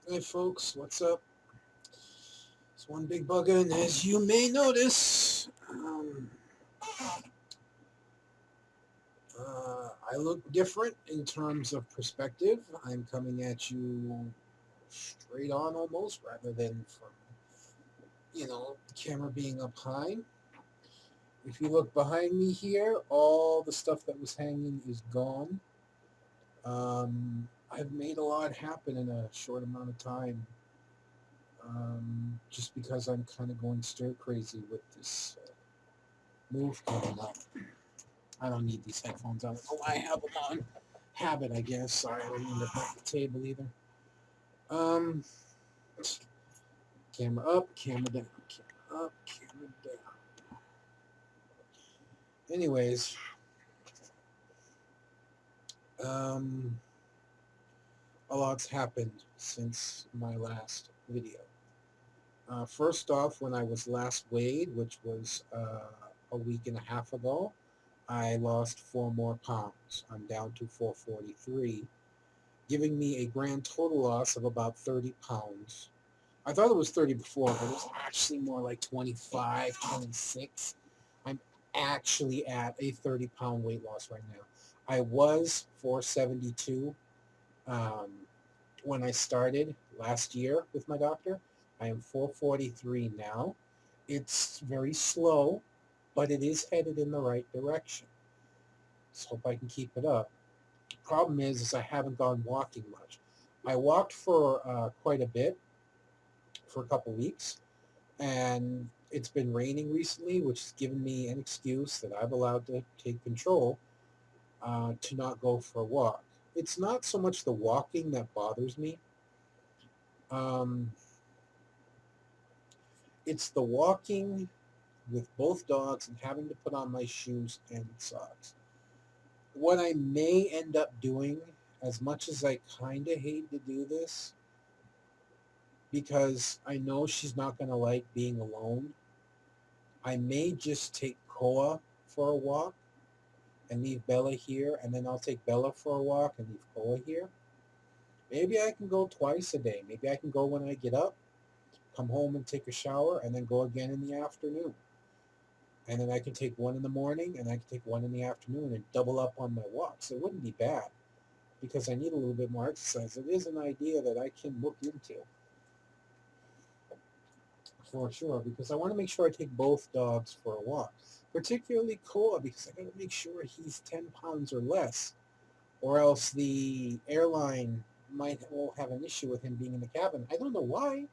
Hey folks, what's up? It's one big bugger, and as you may notice, I look different in terms of perspective. I'm coming at you straight on almost, rather than from, the camera being up high. If you look behind me here, all the stuff that was hanging is gone. I've made a lot happen in a short amount of time, just because I'm kind of going stir crazy with this move coming up. I don't need these headphones. I don't know why I have them on. Habit, I guess. Sorry, I didn't mean to break the table either. Um, camera up, camera down, camera up, camera down. Anyways, um, a lot's happened since my last video. First off, when I was last weighed, which was a week and a half ago, I lost 4 more pounds. I'm down to 443, giving me a grand total loss of about 30 pounds. I thought it was 30 before, but it was actually more like 25, 26. I'm actually at a 30-pound weight loss right now. I was 472 um, when I started last year with my doctor. I am 443 now. It's very slow, but it is headed in the right direction. Let's hope I can keep it up. Problem is I haven't gone walking much. I walked for quite a bit for a couple weeks, and it's been raining recently, which has given me an excuse that I've allowed to take control to not go for a walk. It's not so much the walking that bothers me. Um, it's the walking with both dogs and having to put on my shoes and socks. What I may end up doing, as much as I kind of hate to do this, because I know she's not going to like being alone, I may just take Koa for a walk and leave Bella here, and then I'll take Bella for a walk and leave Koa here. Maybe I can go twice a day. Maybe I can go when I get up, come home and take a shower, and then go again in the afternoon. And then I can take one in the morning and I can take one in the afternoon and double up on my walks. It wouldn't be bad because I need a little bit more exercise. It is an idea that I can look into for sure, because I want to make sure I take both dogs for a walk, particularly Koa, because I got to make sure he's 10 pounds or less, or else the airline might will have an issue with him being in the cabin. I don't know why.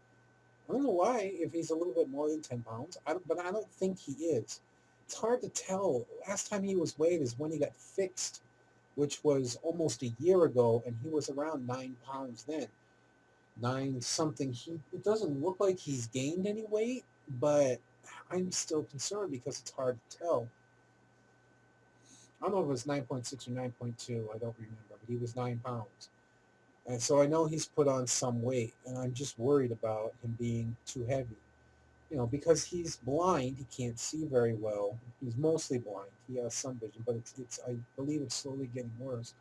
I don't know why if he's a little bit more than 10 pounds, but I don't think he is. It's hard to tell. Last time he was weighed is when he got fixed, which was almost a year ago, and he was around 9 pounds then. Nine something. It doesn't look like he's gained any weight, but I'm still concerned because it's hard to tell. I don't know if it was 9.6 or 9.2. I don't remember, but he was 9 pounds. And so I know he's put on some weight, and I'm just worried about him being too heavy. Because he's blind, he can't see very well. He's mostly blind. He has some vision, but it's I believe it's slowly getting worse.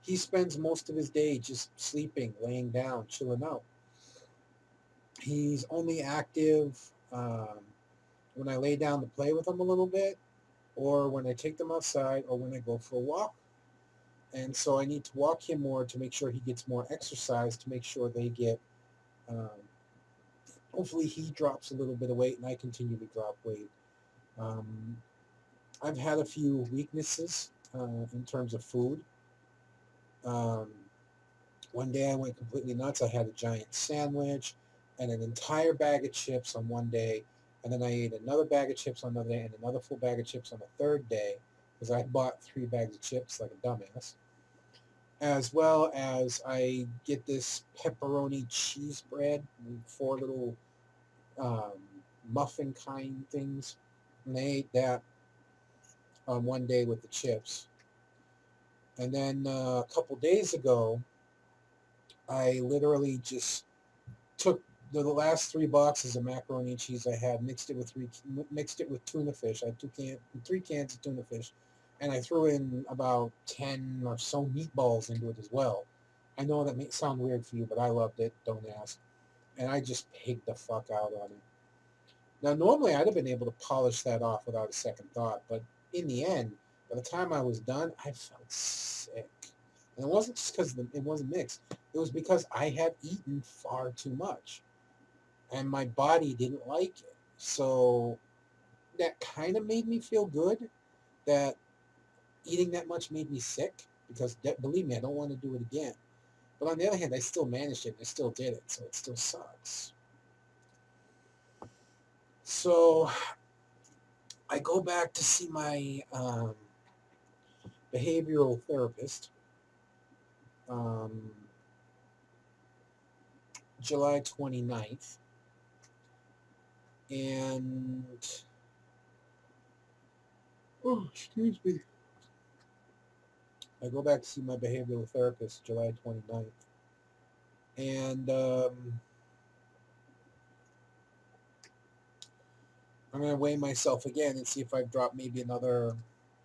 He spends most of his day just sleeping, laying down, chilling out. He's only active when I lay down to play with him a little bit, or when I take them outside, or when I go for a walk. And so I need to walk him more to make sure he gets more exercise, to make sure they get, um, hopefully he drops a little bit of weight and I continue to drop weight. Um, I've had a few weaknesses in terms of food. Um, one day I went completely nuts. I had a giant sandwich and an entire bag of chips on one day, and then I ate another bag of chips on another day and another full bag of chips on the third day because I bought 3 bags of chips like a dumbass. As well as I get this pepperoni cheese bread, 4 little um, muffin kind things, and I ate that on one day with the chips. And then a couple days ago, I literally just took the last 3 boxes of macaroni and cheese I had, mixed it with tuna fish. I had 3 cans of tuna fish, and I threw in about 10 or so meatballs into it as well. I know that may sound weird for you, but I loved it. Don't ask. And I just pigged the fuck out on it. Now, normally I'd have been able to polish that off without a second thought, but in the end, by the time I was done, I felt sick. And it wasn't just because it wasn't mixed. It was because I had eaten far too much, and my body didn't like it. So that kind of made me feel good that eating that much made me sick because believe me, I don't want to do it again. But on the other hand, I still managed it and I still did it, so it still sucks. So I go back to see my behavioral therapist um, July 29th. And, oh, excuse me. I go back to see my behavioral therapist July 29th. And I'm going to weigh myself again and see if I've dropped maybe another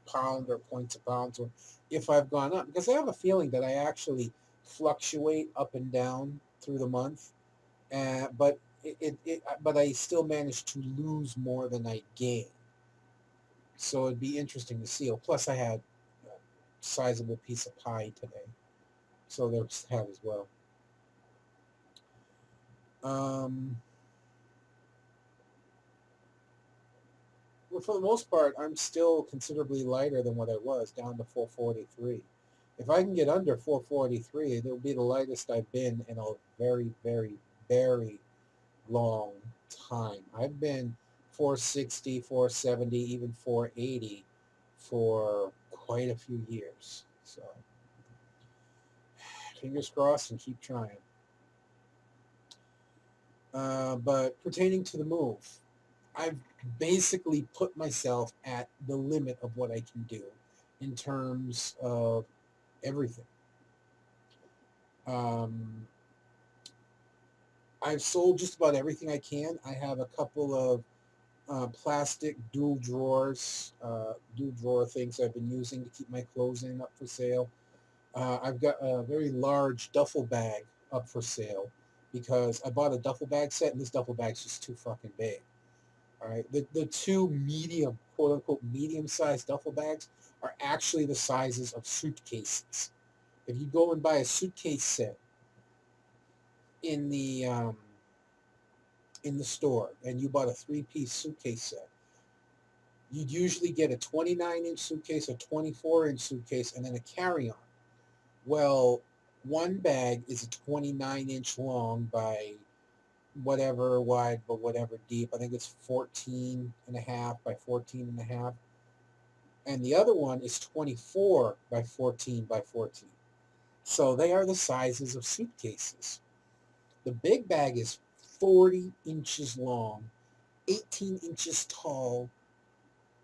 pound or points of pounds or if I've gone up. Because I have a feeling that I actually fluctuate up and down through the month. But but I still manage to lose more than I gain. So it'd be interesting to see. Oh, plus, I had a sizable piece of pie today, so there's that as well. Um, well, for the most part, I'm still considerably lighter than what I was, down to 443. If I can get under 443, it'll be the lightest I've been in a very, very, very long time. I've been 460, 470, even 480 for quite a few years. So fingers crossed and keep trying. But pertaining to the move, I've basically put myself at the limit of what I can do in terms of everything. Um, I've sold just about everything I can. I have a couple of plastic dual drawer things I've been using to keep my clothes in up for sale. I've got a very large duffel bag up for sale because I bought a duffel bag set and this duffel bag's just too fucking big. All right, the two medium, quote unquote, medium sized duffel bags are actually the sizes of suitcases. If you go and buy a suitcase set in the um, in the store and you bought a 3-piece suitcase set, you'd usually get a 29-inch suitcase, a 24-inch suitcase, and then a carry-on. Well, one bag is a 29-inch long by whatever wide but whatever deep. I think it's 14 and a half by 14 and a half. And the other one is 24 by 14 by 14. So they are the sizes of suitcases. The big bag is 40 inches long, 18 inches tall,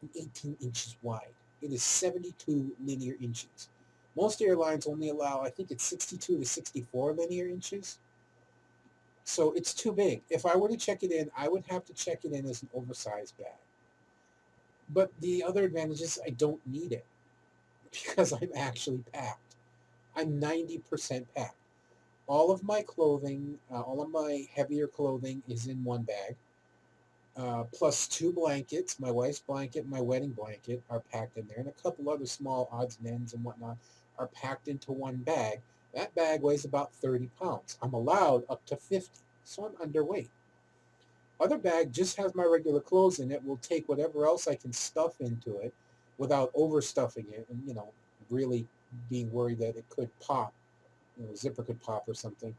and 18 inches wide. It is 72 linear inches. Most airlines only allow, I think it's 62 to 64 linear inches. So it's too big. If I were to check it in, I would have to check it in as an oversized bag. But the other advantage is I don't need it because I'm actually packed. I'm 90% packed. All of my clothing, all of my heavier clothing is in one bag, plus 2 blankets. My wife's blanket and my wedding blanket are packed in there, and a couple other small odds and ends and whatnot are packed into one bag. That bag weighs about 30 pounds. I'm allowed up to 50, so I'm underweight. Other bag just has my regular clothes in it. Will take whatever else I can stuff into it without overstuffing it and, really being worried that it could pop, zipper could pop or something.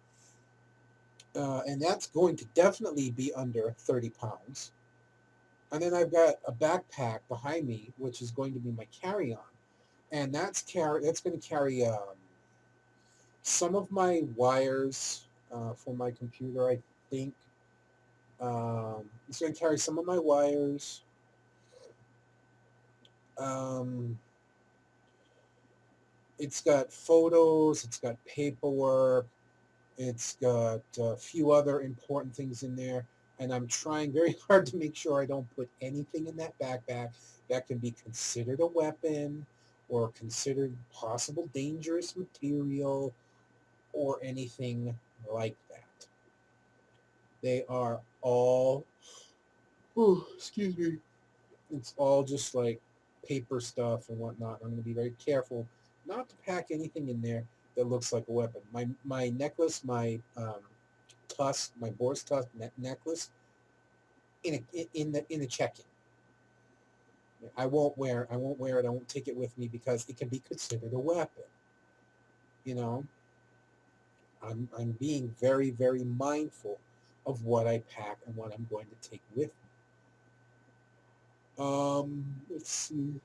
And that's going to definitely be under 30 pounds. And then I've got a backpack behind me, which is going to be my carry-on. And that's going to carry some of my wires for my computer, I think. It's going to carry some of my wires. Um, it's got photos. It's got paperwork. It's got a few other important things in there. And I'm trying very hard to make sure I don't put anything in that backpack that can be considered a weapon or considered possible dangerous material or anything like that. They are all, oh, excuse me, it's all just like paper stuff and whatnot. I'm going to be very careful not to pack anything in there that looks like a weapon. My necklace, tusk, my boar's tusk necklace, in the check-in. I won't wear it. I won't take it with me because it can be considered a weapon. You know, I'm being very, very mindful of what I pack and what I'm going to take with me. Let's see.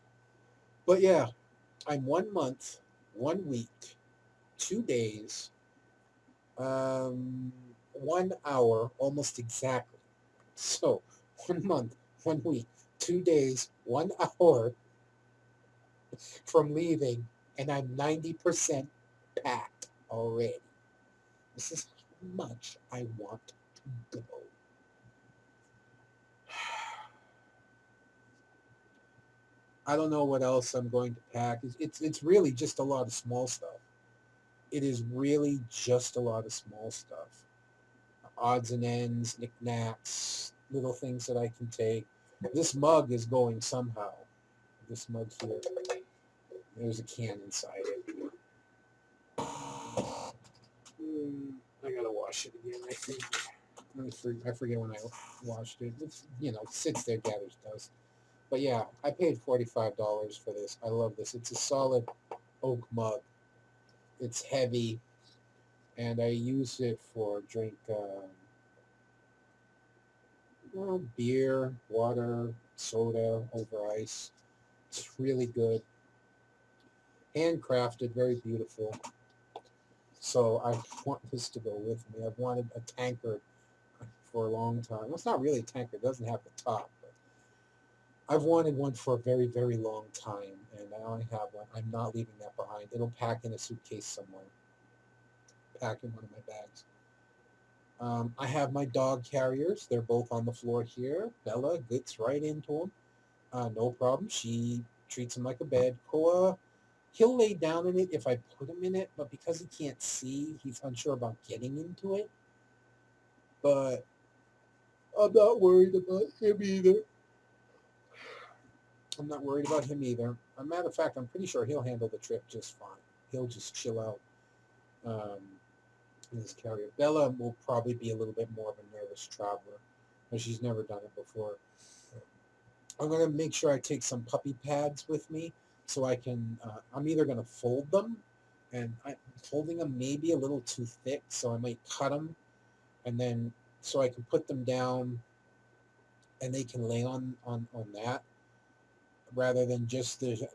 But yeah, I'm 1 month, 1 week, 2 days, 1 hour, almost exactly. So 1 month, 1 week, 2 days, 1 hour from leaving, and I'm 90% packed already. This is how much I want to go. I don't know what else I'm going to pack. It's really just a lot of small stuff. It is really just a lot of small stuff. Odds and ends, knickknacks, little things that I can take. This mug is going somehow. This mug here. There's a can inside it. I gotta wash it again, I think. I forget when I washed it. It's, sits there, gathers dust. But yeah, I paid $45 for this. I love this. It's a solid oak mug. It's heavy, and I use it for drink beer, water, soda over ice. It's really good. Handcrafted, very beautiful. So I want this to go with me. I've wanted a tankard for a long time. Well, it's not really a tankard. It doesn't have the top. But I've wanted one for a very, very long time, and I only have one. I'm not leaving that behind. It'll pack in a suitcase somewhere. Pack in one of my bags. I have my dog carriers. They're both on the floor here. Bella gets right into them. No problem. She treats him like a bed. Koa, he'll lay down in it if I put him in it, but because he can't see, he's unsure about getting into it. But I'm not worried about him either. I'm not worried about him either. As a matter of fact, I'm pretty sure he'll handle the trip just fine. He'll just chill out in his carrier. Bella will probably be a little bit more of a nervous traveler, but she's never done it before. I'm going to make sure I take some puppy pads with me so I can, I'm either going to fold them, and folding them may be a little too thick, so I might cut them, and then so I can put them down and they can lay on that rather than just the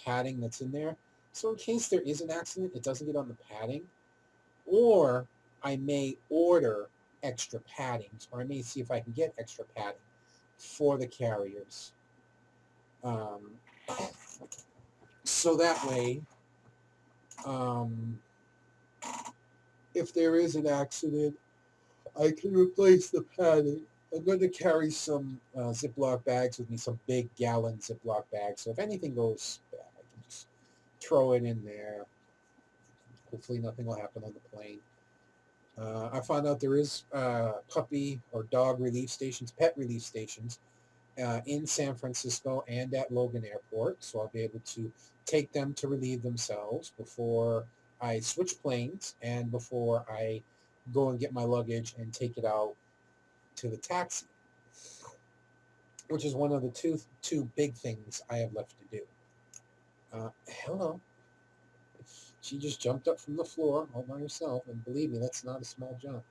padding that's in there. So in case there is an accident, it doesn't get on the padding. Or I may order extra paddings, or I may see if I can get extra padding for the carriers. Um, so that way, um, if there is an accident, I can replace the padding. I'm going to carry some Ziploc bags with me, some big gallon Ziploc bags. So if anything goes bad, I can just throw it in there. Hopefully nothing will happen on the plane. I found out there is puppy or dog relief stations, pet relief stations in San Francisco and at Logan Airport. So I'll be able to take them to relieve themselves before I switch planes and before I go and get my luggage and take it out to the taxi, which is one of the two big things I have left to do. Hello. She just jumped up from the floor all by herself, and believe me, that's not a small jump.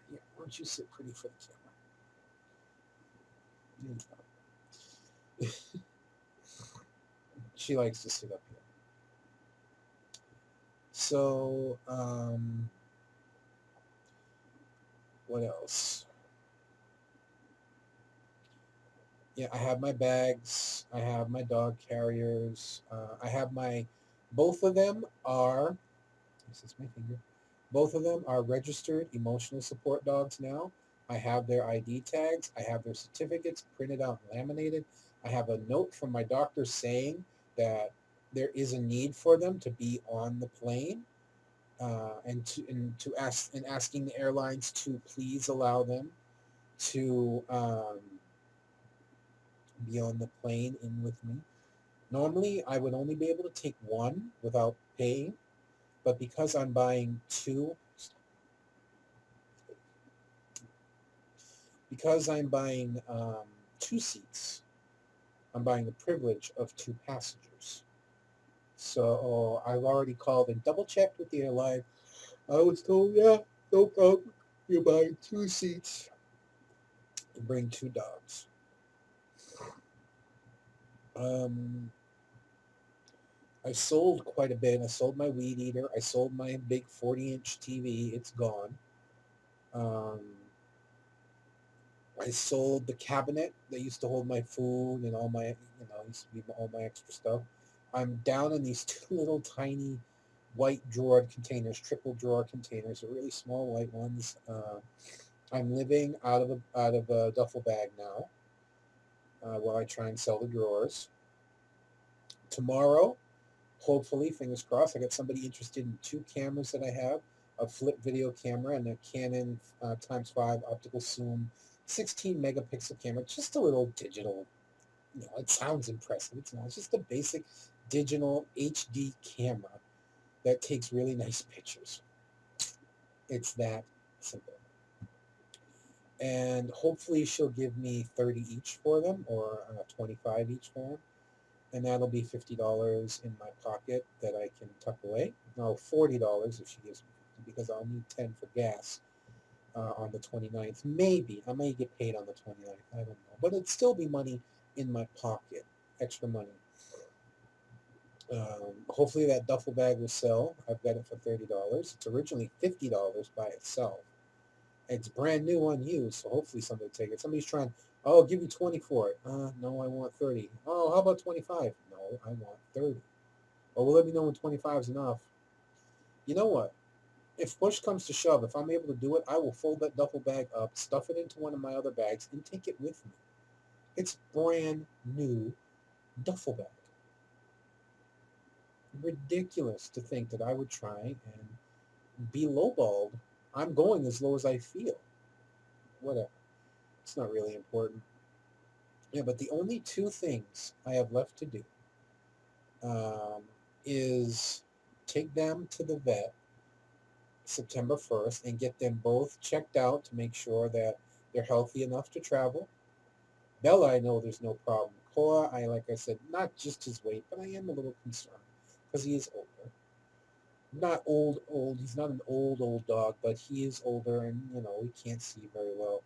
Yeah, why don't you sit pretty for the camera? There you go. She likes to sit up here. So, what else? Yeah, I have my bags. I have my dog carriers. I have both of them are, this is my finger, both of them are registered emotional support dogs now. I have their ID tags. I have their certificates printed out and laminated. I have a note from my doctor saying that there is a need for them to be on the plane, and asking the airlines to please allow them to be on the plane in with me. Normally, I would only be able to take one without paying, but because I'm buying two, because I'm buying two seats, I'm buying the privilege of two passengers. So I've already called and double checked with the airline. I was told, yeah, no problem. You're buying two seats and bring two dogs. Um, I sold quite a bit. I sold my weed eater. I sold my big 40-inch TV. It's gone. Um, I sold the cabinet that used to hold my food and all my, used to be all my extra stuff. I'm down in these two little tiny white drawer containers, triple drawer containers, are really small white ones. I'm living out of a duffel bag now, while I try and sell the drawers. Tomorrow, hopefully, fingers crossed, I got somebody interested in two cameras that I have, a flip video camera and a Canon times 5 optical zoom 16 megapixel camera, just a little digital, it sounds impressive. It's not. It's just a basic digital HD camera that takes really nice pictures. It's that simple. And hopefully she'll give me 30 each for them, or 25 each for them. And that'll be $50 in my pocket that I can tuck away. No, $40 if she gives me 50, because I'll need 10 for gas on the 29th. Maybe. I may get paid on the 29th. I don't know. But it'd still be money in my pocket, extra money. Hopefully that duffel bag will sell. I've got it for $30. It's originally $50 by itself. It's brand new, unused, so hopefully somebody will take it. Somebody's trying, oh, I'll give you 20 for it. No, I want 30. Oh, how about 25? No, I want 30. Oh, well, let me know when 25 is enough. You know what? If push comes to shove, if I'm able to do it, I will fold that duffel bag up, stuff it into one of my other bags, and take it with me. It's brand new duffel bag. Ridiculous to think that I would try and be lowballed. I'm going as low as I feel. Whatever. It's not really important. Yeah, but the only two things I have left to do um, is take them to the vet September 1st and get them both checked out to make sure that they're healthy enough to travel. Bella, I know there's no problem. Koa, like I said, not just his weight, but I am a little concerned because he is older. Not old, old. He's not an old, old dog, but he is older and, he can't see very well.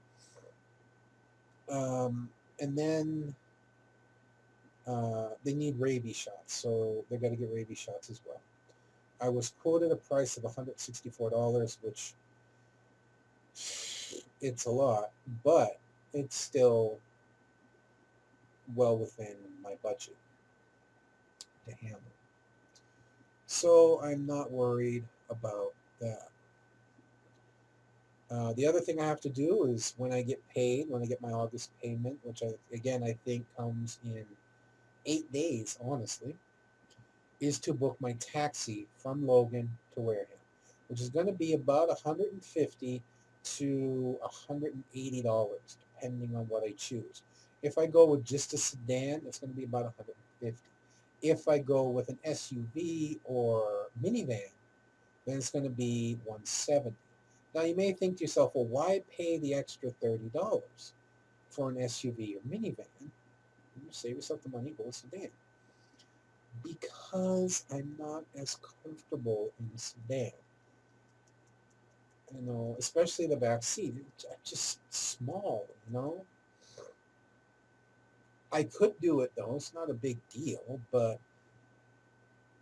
And then they need rabies shots, so they got to get rabies shots as well. I was quoted a price of $164, which it's a lot, but it's still well within my budget to handle. So I'm not worried about that. The other thing I have to do is when I get paid, when I get my August payment, which I think comes in 8 days, honestly, is to book my taxi from Logan to Wareham, which is going to be about $150 to $180, depending on what I choose. If I go with just a sedan, it's going to be about $150. If I go with an SUV or minivan, then it's going to be $170. Now you may think to yourself, well, why pay the extra $30 for an SUV or minivan? You save yourself the money, go with sedan. Because I'm not as comfortable in the sedan. Especially the back seat. It's just small, I could do it though. It's not a big deal, but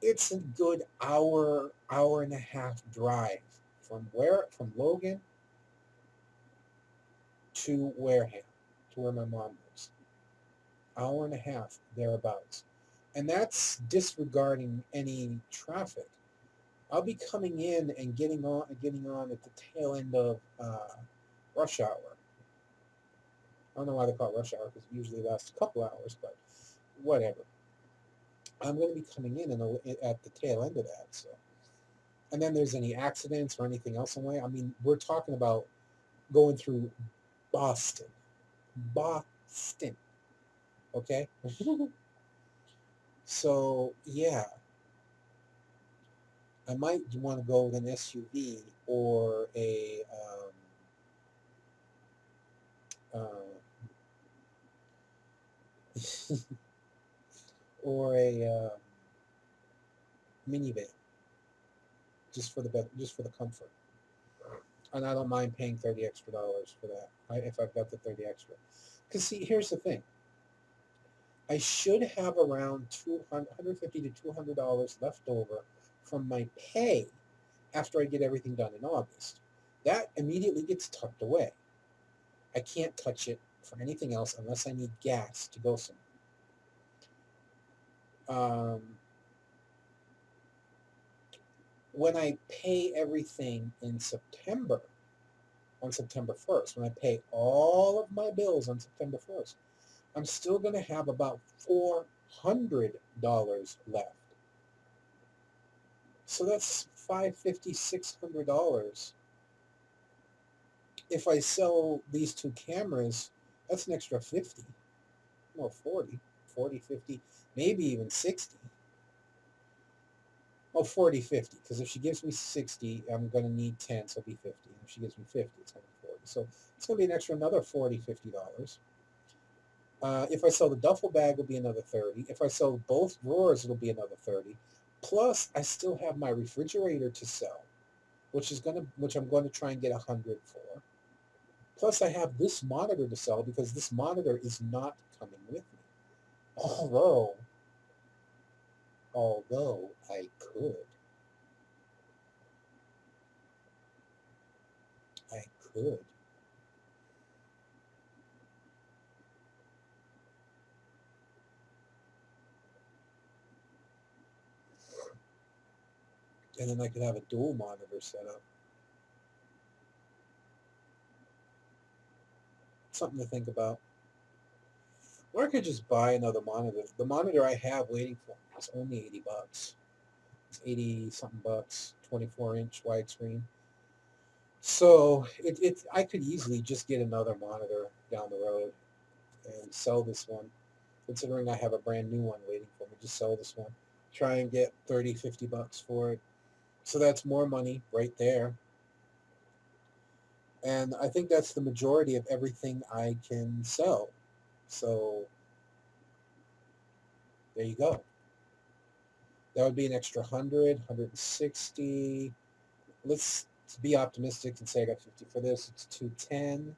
it's a good hour, hour and a half drive from Logan to Wareham, to where my mom lives. Hour and a half thereabouts. And that's disregarding any traffic. I'll be coming in and getting on at the tail end of rush hour. I don't know why they call it rush hour because it usually lasts a couple hours, but whatever. I'm going to be coming at the tail end of that. So, and then there's any accidents or anything else on the way. I mean, we're talking about going through Boston, Boston. Okay, so yeah, I might want to go with an SUV or uh, or a minivan, just for the comfort. And I don't mind paying $30 extra for that if I've got the 30 extra. Because see, here's the thing: I should have around 150 to $200 left over from my pay after I get everything done in August. That immediately gets tucked away. I can't touch it for anything else unless I need gas to go somewhere. Um, when I pay everything in September, on September 1st, when I pay all of my bills on September 1st, I'm still going to have about $400 left. So that's $550, $600. If I sell these two cameras, that's an extra 50, well, 40, 50, maybe even 60. Oh, 40, 50. Because if she gives me 60, I'm going to need 10, so it'll be 50. And if she gives me 50, it's going to be 40. So it's going to be an extra another 40, $50. If I sell the duffel bag, it'll be another 30. If I sell both drawers, it'll be another 30. Plus, I still have my refrigerator to sell, which I'm going to try and get 100 for. Plus, I have this monitor to sell because this monitor is not coming with me. Although, although I could. And then I could have a dual monitor set up. Something to think about. Or I could just buy another monitor. The monitor I have waiting for me is only $80. It's 80 something bucks, 24-inch widescreen. So I could easily just get another monitor down the road and sell this one, considering I have a brand new one waiting for me. Just sell this one, try and get 30, $50 for it. So that's more money right there. And I think that's the majority of everything I can sell. So there you go. That would be an extra 100, 160. Let's be optimistic and say I got 50 for this. It's 210.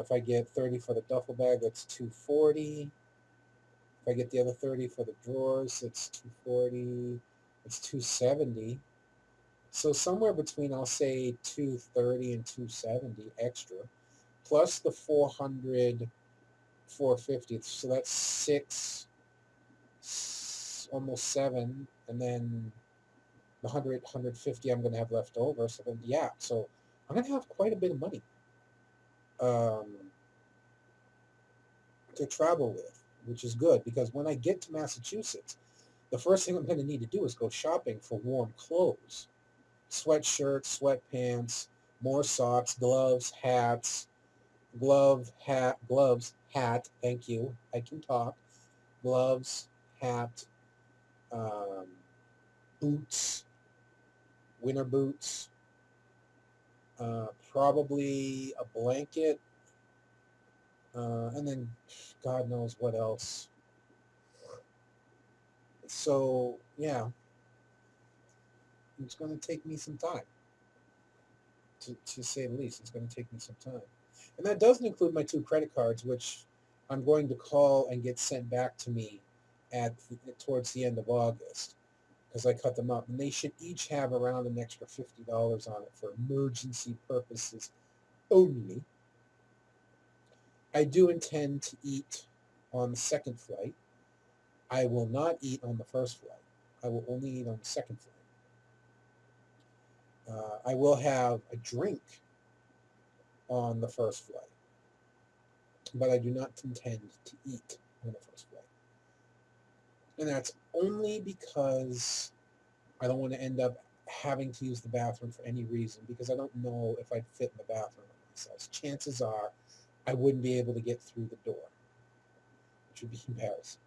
If I get 30 for the duffel bag, that's 240. If I get the other 30 for the drawers, it's 240. It's 270. So somewhere between, I'll say, 230 and 270 extra, plus the 400, 450. So that's six, almost seven, and then the 100, 150 I'm going to have left over. So then, yeah, so I'm going to have quite a bit of money um, to travel with, which is good because when I get to Massachusetts, the first thing I'm going to need to do is go shopping for warm clothes, sweatshirts, sweatpants, more socks, gloves, hats, gloves, hat. Thank you. I can talk. Gloves, hat, um, boots, winter boots, probably a blanket, and then God knows what else. So yeah, it's going to take me some time, to say the least. It's going to take me some time, and that doesn't include my two credit cards, which I'm going to call and get sent back to me towards the end of August because I cut them up, and they should each have around an extra $50 on it for emergency purposes only. I do intend to eat on the second flight. I will not eat on the first flight. I will only eat on the second flight. I will have a drink on the first flight, but I do not intend to eat on the first flight. And that's only because I don't want to end up having to use the bathroom for any reason because I don't know if I'd fit in the bathroom with my size. Chances are I wouldn't be able to get through the door, which would be embarrassing.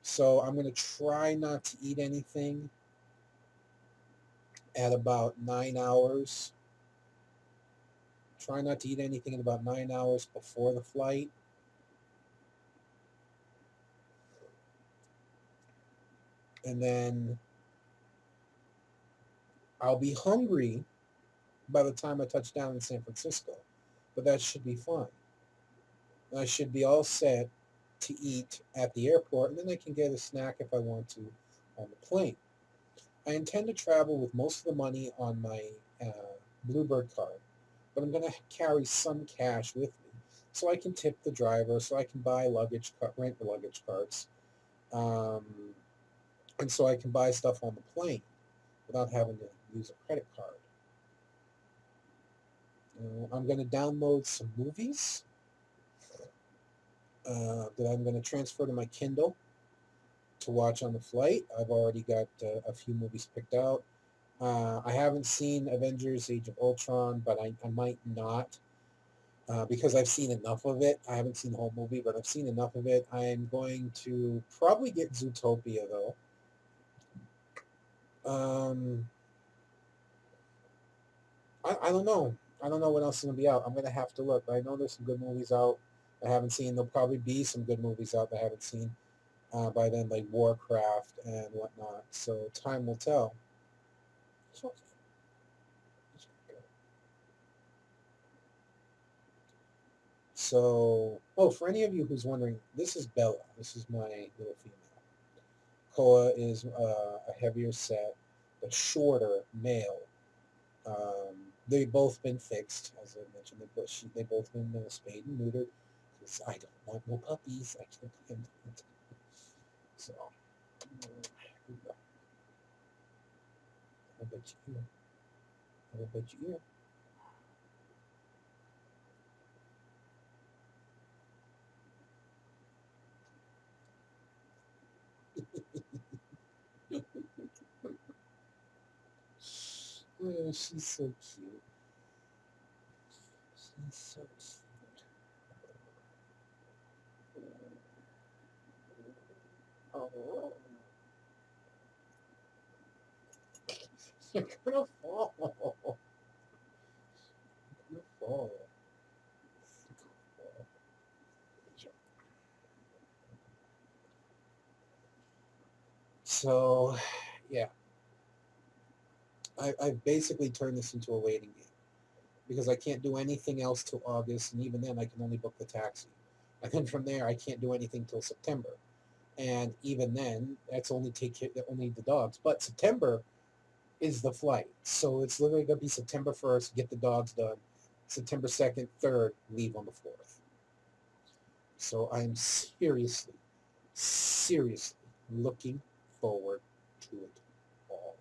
So I'm going to try not to eat anything at about 9 hours. Try not to eat anything in about 9 hours before the flight. And then I'll be hungry by the time I touch down in San Francisco. But that should be fine. I should be all set to eat at the airport, and then I can get a snack if I want to on the plane. I intend to travel with most of the money on my Bluebird card, but I'm going to carry some cash with me so I can tip the driver, so I can buy rent the luggage carts, um, and so I can buy stuff on the plane without having to use a credit card. I'm going to download some movies that I'm going to transfer to my Kindle to watch on the flight. I've already got a few movies picked out. I haven't seen Avengers Age of Ultron, but I might not because I've seen enough of it. I haven't seen the whole movie, but I've seen enough of it. I'm going to probably get Zootopia, though. Um, I don't know. I don't know what else is going to be out. I'm going to have to look. I know there's some good movies out I haven't seen. There'll probably be some good movies out that I haven't seen by then, like Warcraft and whatnot. So time will tell. So, for any of you who's wondering, this is Bella. This is my little female. Koa is a heavier set, but shorter male. They've both been fixed, as I mentioned. They both been spayed and neutered because I don't want no puppies. I can't handle it. So, I bet you here. I bet you here. Oh, she's so cute. She's so cute. Oh, you're gonna fall. You're gonna fall. So, yeah, I've basically turned this into a waiting game because I can't do anything else till August, and even then I can only book the taxi. And then from there I can't do anything till September, and even then that's only only the dogs. But September is the flight, so it's literally gonna be September 1st, get the dogs done. September 2nd, 3rd, leave on the 4th. So I'm seriously looking forward to it all.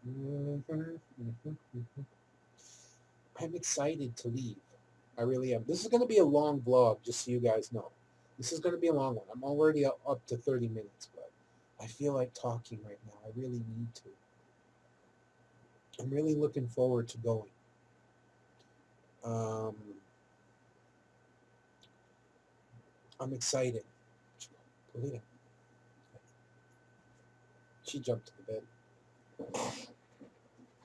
Mhm, mhm, mhm. I'm excited to leave. I really am. This is going to be a long vlog, just so you guys know. This is going to be a long one. I'm already up to 30 minutes, but I feel like talking right now. I really need to. I'm really looking forward to going. Um, I'm excited. Polina, she jumped to the bed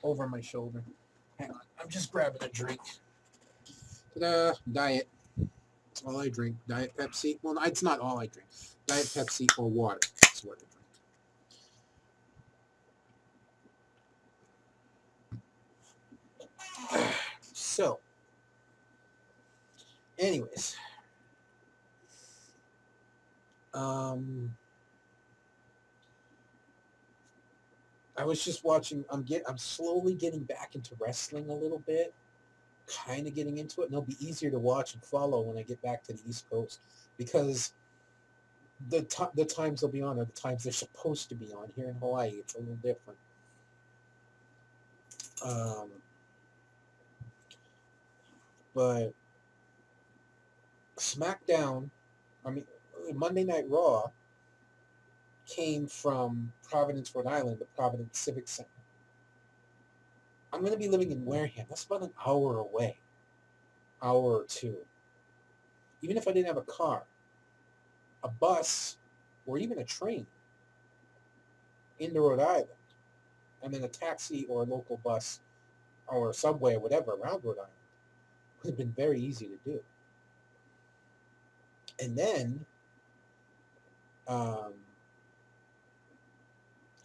over my shoulder. Hang on. I'm just grabbing a drink. Ta-da! Diet. All I drink. Diet Pepsi. Well, it's not all I drink. Diet Pepsi or water. That's what I drink. So, anyways, um, I was just watching. I'm slowly getting back into wrestling a little bit, kind of getting into it, and it'll be easier to watch and follow when I get back to the East Coast because the times they'll be on are the times they're supposed to be on. Here in Hawaii, it's a little different. Um, but SmackDown, I mean, Monday Night Raw came from Providence, Rhode Island, the Providence Civic Center. I'm going to be living in Wareham. That's about an hour away, hour or two. Even if I didn't have a car, a bus, or even a train into Rhode Island, and then a taxi or a local bus or a subway or whatever around Rhode Island would have been very easy to do. And then um,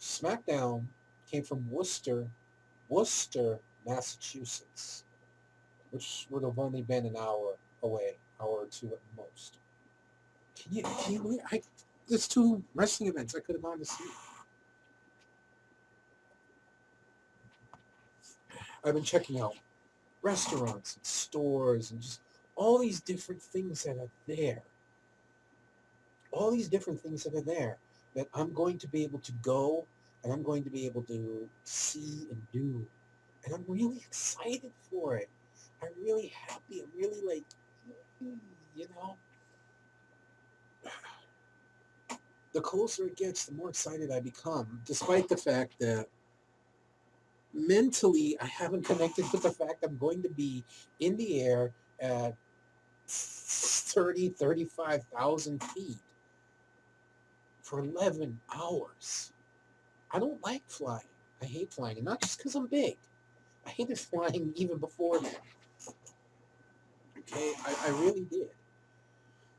SmackDown came from Worcester, Massachusetts, which would have only been an hour away, hour or two at most. Can you believe there's two wrestling events I could have gone to see. I've been checking out restaurants and stores and just all these different things that are there. All these different things that are there that I'm going to be able to go and I'm going to be able to see and do. And I'm really excited for it. I'm really happy. I'm really like, you know, the closer it gets, the more excited I become, despite the fact that mentally I haven't connected with the fact I'm going to be in the air at 35,000 feet for 11 hours. I don't like flying. I hate flying, and not just because I'm big. I hated flying even before that. Okay, I really did.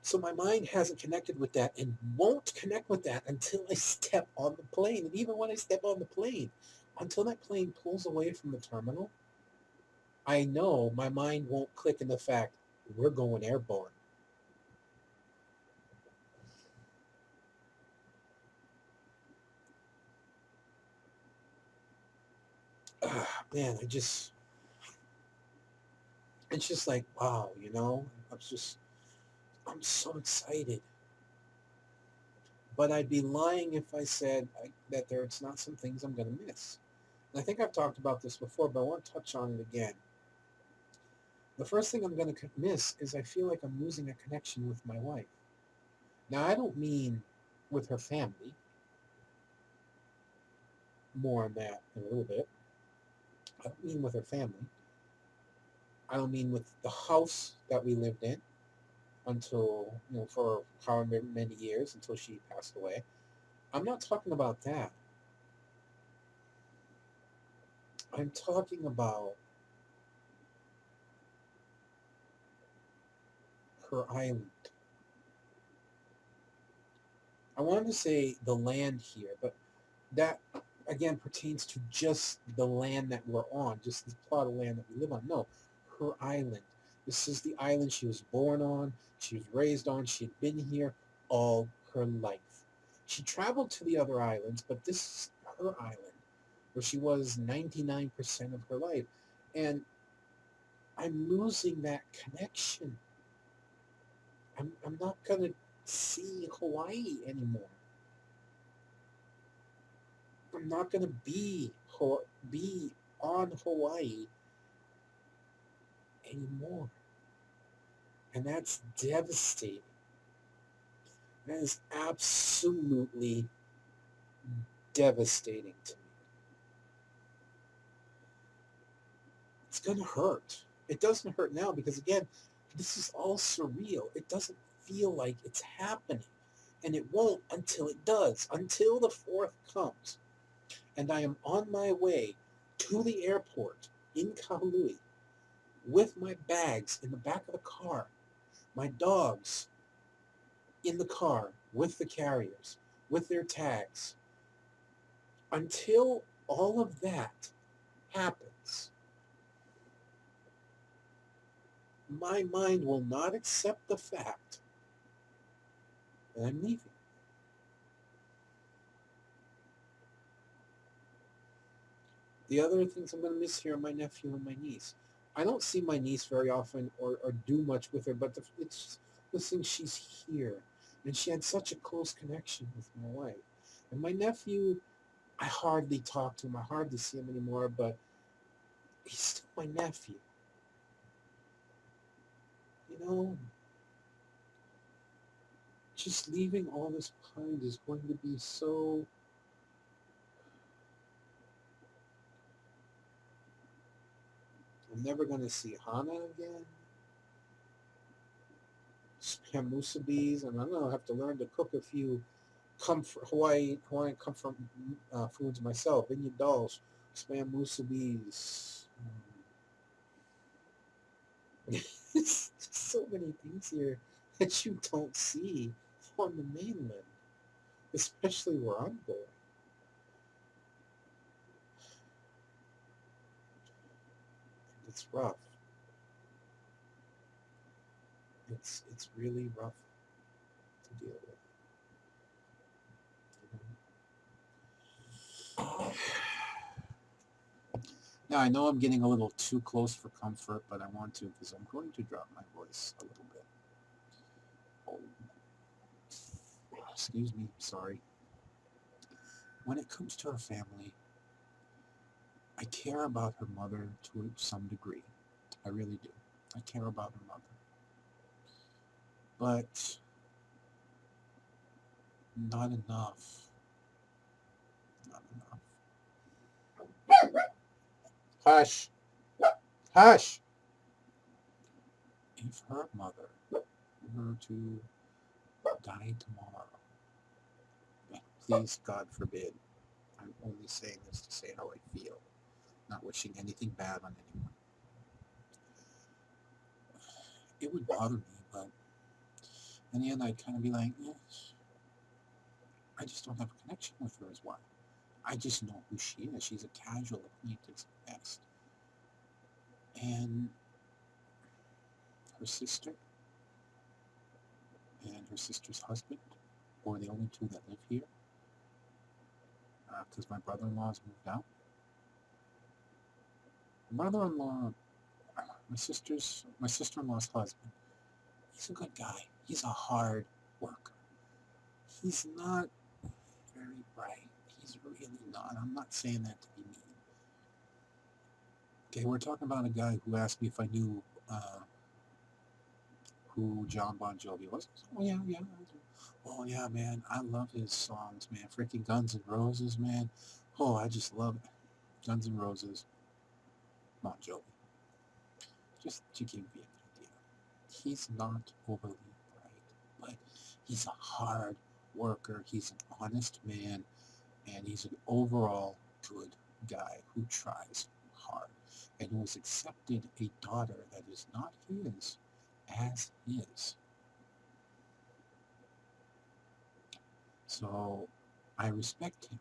So my mind hasn't connected with that and won't connect with that until I step on the plane. And even when I step on the plane, until that plane pulls away from the terminal, I know my mind won't click in the fact we're going airborne. Man, it's just like, wow, you know, I'm so excited. But I'd be lying if I said that there's not some things I'm going to miss. And I think I've talked about this before, but I want to touch on it again. The first thing I'm going to miss is I feel like I'm losing a connection with my wife. Now, I don't mean with her family. More on that in a little bit. I don't mean with her family. I don't mean with the house that we lived in until, for however many years until she passed away. I'm not talking about that. I'm talking about her island. I wanted to say the land here, but that again pertains to just the land that we're on, just this plot of land that we live on. No, her island. This is the island she was born on, she was raised on, she had been here all her life. She traveled to the other islands, but this is her island, where she was 99% of her life. And I'm losing that connection. I'm not going to see Hawaii anymore. I'm not going to be on Hawaii anymore. And that's devastating. That is absolutely devastating to me. It's going to hurt. It doesn't hurt now because, again, this is all surreal. It doesn't feel like it's happening. And it won't until it does, until the 4th comes. And I am on my way to the airport in Kahului with my bags in the back of the car, my dogs in the car with the carriers, with their tags. Until all of that happens, my mind will not accept the fact that I'm leaving. The other things I'm going to miss here are my nephew and my niece. I don't see my niece very often or do much with her, but it's listening she's here. And she had such a close connection with my wife. And my nephew, I hardly talk to him. I hardly see him anymore, but he's still my nephew. You know, just leaving all this behind is going to be so... I'm never going to see Hana again. Spam musubis, and I'm going to have to learn to cook a few Hawaiian comfort foods myself. Vineyard dolls, spam musubis. It's just so many things here that you don't see on the mainland, especially where I'm going. It's rough. It's really rough to deal with. Now, I know I'm getting a little too close for comfort, but I want to because I'm going to drop my voice a little bit. Oh, excuse me, sorry. When it comes to her family, I care about her mother to some degree. I really do. I care about her mother. But not enough. Not enough. Hush. Hush. If her mother were to die tomorrow, please, God forbid, I'm only saying this to say how I feel, not wishing anything bad on anyone. It would bother me, but in the end, I'd kind of be like, I just don't have a connection with her as well. I just know who she is. She's a casual acquaintance at best. And her sister and her sister's husband were the only two that live here because my brother-in-law's moved out. My brother-in-law, my sister-in-law's husband, he's a good guy. He's a hard worker. He's not very bright. He's really not. I'm not saying that to be mean. Okay, we're talking about a guy who asked me if I knew who John Bon Jovi was. Oh yeah, yeah. Oh yeah, man. I love his songs, man. Freaking Guns N' Roses, man. Oh, I just love it. Guns N' Roses, Bon Jovi. Just to give you an idea. He's not overly bright, but he's a hard worker. He's an honest man, and he's an overall good guy who tries hard and who has accepted a daughter that is not his as his. So I respect him,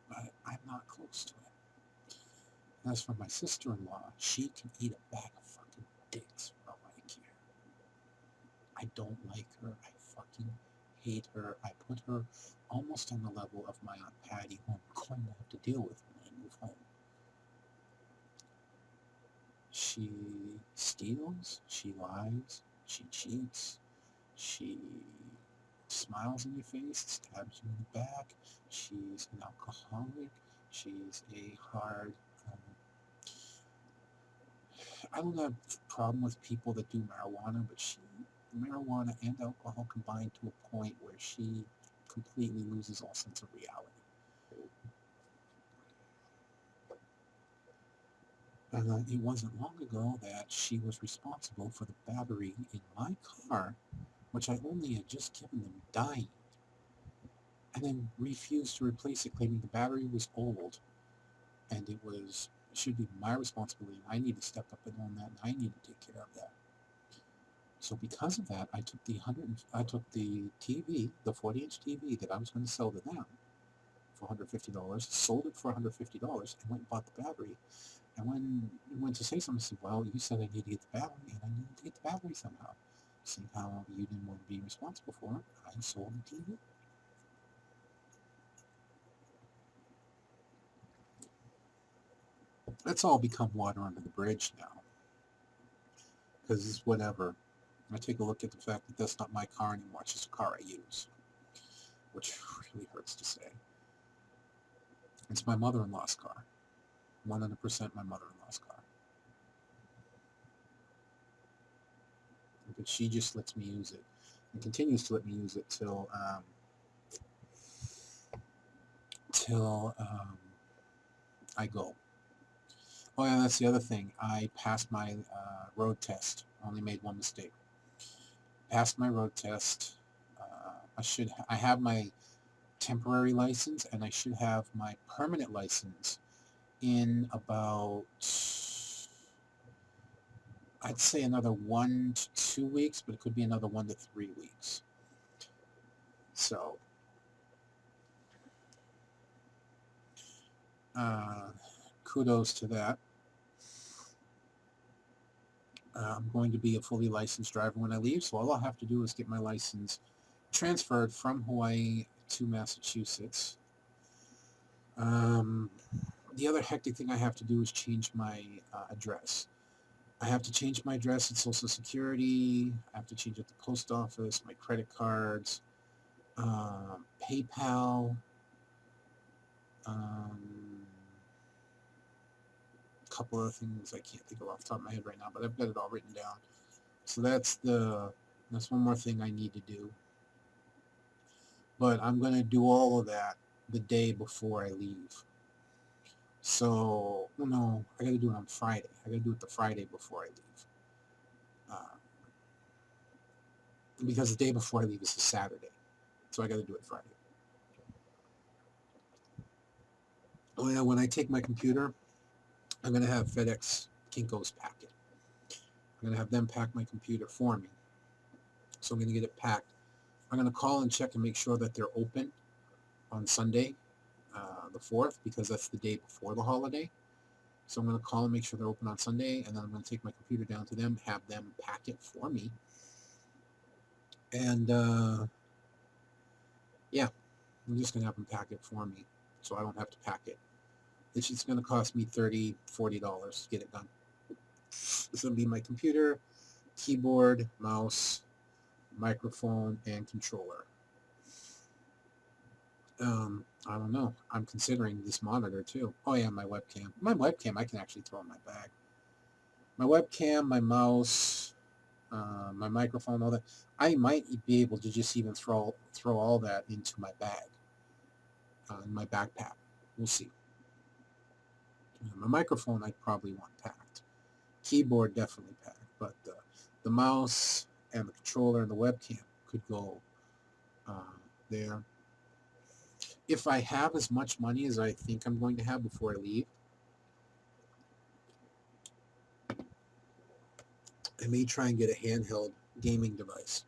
but I'm not close to him. As for my sister-in-law, she can eat a bag of fucking dicks for all I care. I don't like her. I fucking hate her. I put her almost on the level of my Aunt Patty, who I'm going to have to deal with when I move home. She steals, she lies, she cheats, she smiles in your face, stabs you in the back, she's an alcoholic, she's a hard... I don't have a problem with people that do marijuana, but marijuana and alcohol combined to a point where she completely loses all sense of reality. And it wasn't long ago that she was responsible for the battery in my car, which I only had just given them, dying, and then refused to replace it, claiming the battery was old, and it should be my responsibility, and I need to step up and own that, and I need to take care of that. So because of that, I took the TV, the 40-inch TV that I was going to sell to them for $150, sold it for $150, and went and bought the battery. And when I went to say something, I said, well, you said I need to get the battery, and I need to get the battery somehow. Seeing how you didn't want to be responsible for it, I sold the TV. That's all become water under the bridge now. Because it's whatever. I take a look at the fact that that's not my car anymore. It's just a car I use. Which really hurts to say. It's my mother-in-law's car. 100% my mother-in-law's car. But she just lets me use it. and continues to let me use it till I go. Oh yeah, that's the other thing. I passed my road test. Only made one mistake. Passed my road test. I have my temporary license, and I should have my permanent license in about, I'd say, another 1 to 2 weeks, but it could be another 1 to 3 weeks. So, kudos to that. I'm going to be a fully licensed driver when I leave, so all I'll have to do is get my license transferred from Hawaii to Massachusetts. The other hectic thing I have to do is change my address. I have to change my address at Social Security. I have to change at the post office, my credit cards, PayPal, a couple of things I can't think of off the top of my head right now, but I've got it all written down. So that's one more thing I need to do. But I'm going to do all of that the day before I leave. So, well, no, I got to do it on Friday. I got to do it the Friday before I leave. Because the day before I leave is a Saturday. So I got to do it Friday. Oh yeah, when I take my computer, I'm going to have FedEx Kinko's pack it. I'm going to have them pack my computer for me. So I'm going to get it packed. I'm going to call and check and make sure that they're open on Sunday, the 4th, because that's the day before the holiday. So I'm going to call and make sure they're open on Sunday, and then I'm going to take my computer down to them, have them pack it for me. And, yeah, I'm just going to have them pack it for me, so I don't have to pack it. It's just going to cost me $30, $40 to get it done. This will be my computer, keyboard, mouse, microphone, and controller. I don't know. I'm considering this monitor too. Oh yeah, my webcam. My webcam I can actually throw in my bag. My webcam, my mouse, my microphone, all that. I might be able to just even throw all that into my bag, in my backpack. We'll see. My microphone I probably want packed. Keyboard definitely packed, but the mouse and the controller and the webcam could go there. If I have as much money as I think I'm going to have before I leave, I may try and get a handheld gaming device.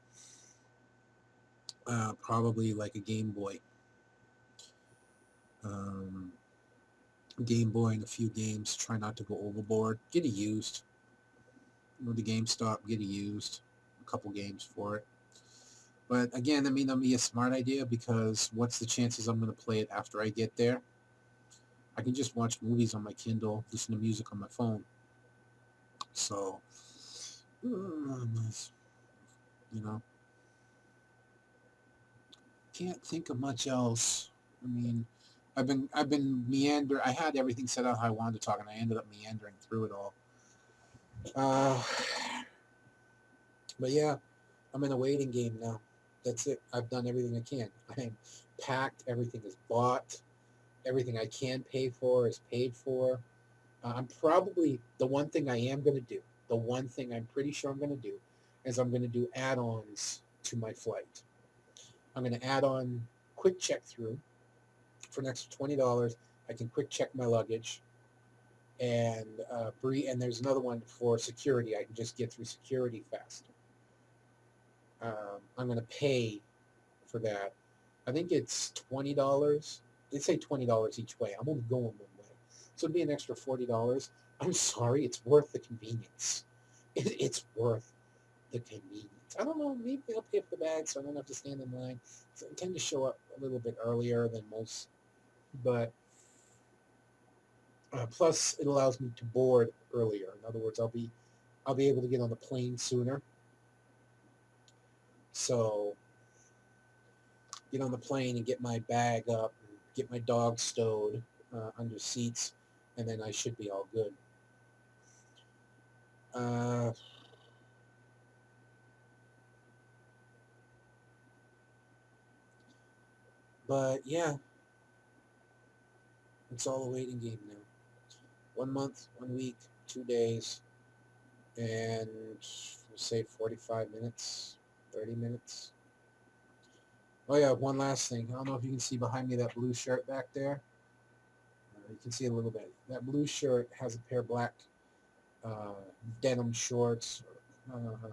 Probably like a Game Boy. Game Boy and a few games. Try not to go overboard. Get it used. Go to GameStop, get it used. A couple games for it. But again, that may not be a smart idea, because what's the chances I'm going to play it after I get there? I can just watch movies on my Kindle, listen to music on my phone. So, can't think of much else. I mean, I've been meander. I had everything set out how I wanted to talk, and I ended up meandering through it all. But yeah, I'm in a waiting game now. That's it. I've done everything I can. I am packed. Everything is bought. Everything I can pay for is paid for. I'm probably, the one thing I am going to do, the one thing I'm pretty sure I'm going to do, is I'm going to do add-ons to my flight. I'm going to add on quick check through for an extra $20. I can quick check my luggage, and there's another one for security. I can just get through security faster. I'm going to pay for that. I think it's $20. They say $20 each way. I'm only going one way, so it'd be an extra $40. I'm sorry, it's worth the convenience. It's worth the convenience. I don't know, maybe I'll pay for the bag so I don't have to stand in line. So I tend to show up a little bit earlier than most, but plus it allows me to board earlier. In other words, I'll be able to get on the plane sooner. So get on the plane and get my bag up, and get my dog stowed under seats, and then I should be all good. But yeah, it's all a waiting game now. 1 month, 1 week, 2 days, and we'll say 45 minutes, 30 minutes. Oh yeah, one last thing. I don't know if you can see behind me that blue shirt back there. You can see a little bit. That blue shirt has a pair of black uh, denim shorts. Or, I don't know.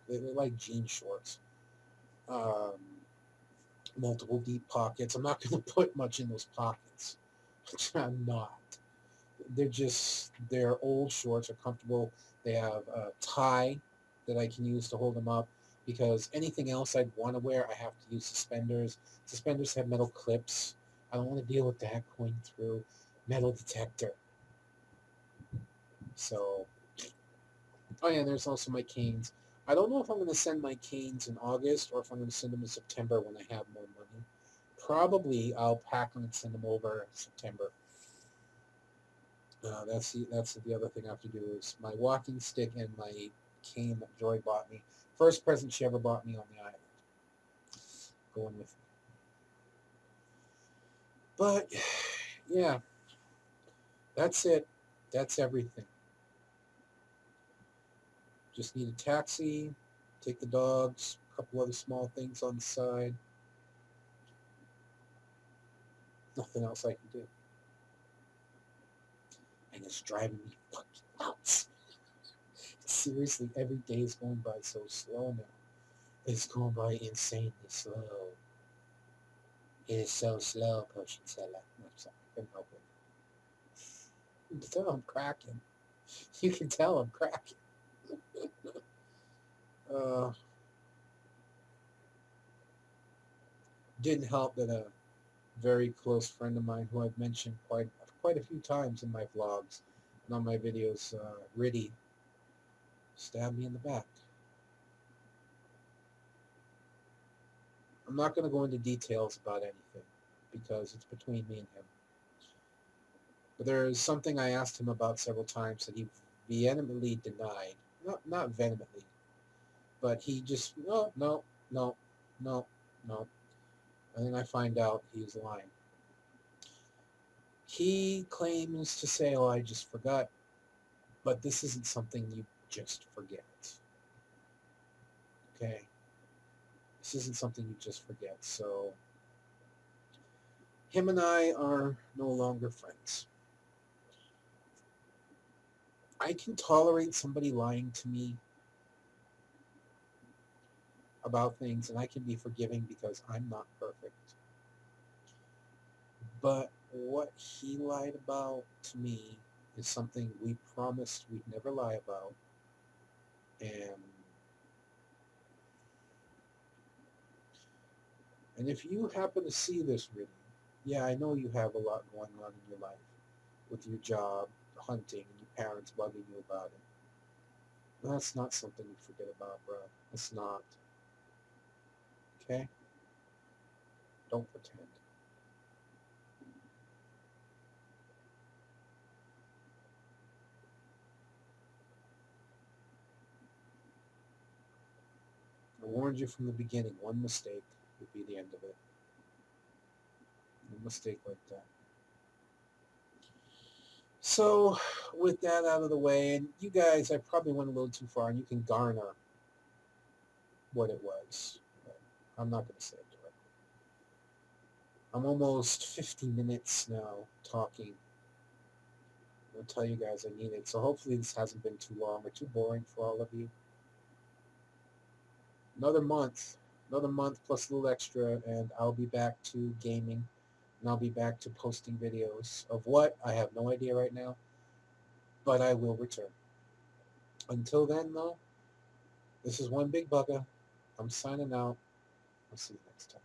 They're like jean shorts. Um, multiple deep pockets. I'm not going to put much in those pockets. I'm not. They're old shorts, are comfortable. They have a tie that I can use to hold them up, because anything else I'd want to wear, I have to use suspenders. Suspenders have metal clips. I don't want to deal with that going through metal detector. So, oh yeah, there's also my canes. I don't know if I'm going to send my canes in August or if I'm going to send them in September when I have more money. Probably I'll pack them and send them over in September. That's the other thing I have to do is my walking stick and my cane that Joy bought me. First present she ever bought me on the island. Going with me. But yeah, that's it. That's everything. Just need a taxi, take the dogs, a couple other small things on the side. Nothing else I can do. And it's driving me fucking nuts. Seriously, every day is going by so slow now. It's going by insanely slow. It is so slow, Potion Seller. I'm sorry, I couldn't help it. You can tell I'm cracking. You can tell I'm cracking. Uh, didn't help that a very close friend of mine, who I've mentioned quite a few times in my vlogs and on my videos, Riddy, stabbed me in the back. I'm not going to go into details about anything because it's between me and him. But there is something I asked him about several times that he vehemently denied. Not vehemently, but he just, no, no, no, no, no. And then I find out he's lying. He claims to say, oh, I just forgot. But this isn't something you just forget. Okay? This isn't something you just forget. So him and I are no longer friends. I can tolerate somebody lying to me about things, and I can be forgiving because I'm not perfect. But what he lied about to me is something we promised we'd never lie about. And if you happen to see this video, yeah, I know you have a lot going on in your life with your job, hunting, and your parents bugging you about it. But that's not something you forget about, bro. It's not. Okay? Don't pretend. I warned you from the beginning. One mistake would be the end of it. One mistake like that. So, with that out of the way, and you guys, I probably went a little too far, and you can garner what it was. But I'm not going to say it directly. I'm almost 50 minutes now talking. I'll tell you guys I need it. So hopefully this hasn't been too long or too boring for all of you. Another month plus a little extra, and I'll be back to gaming, and I'll be back to posting videos of what I have no idea right now, but I will return. Until then, though, this is One Big Bugga. I'm signing out. I'll see you next time.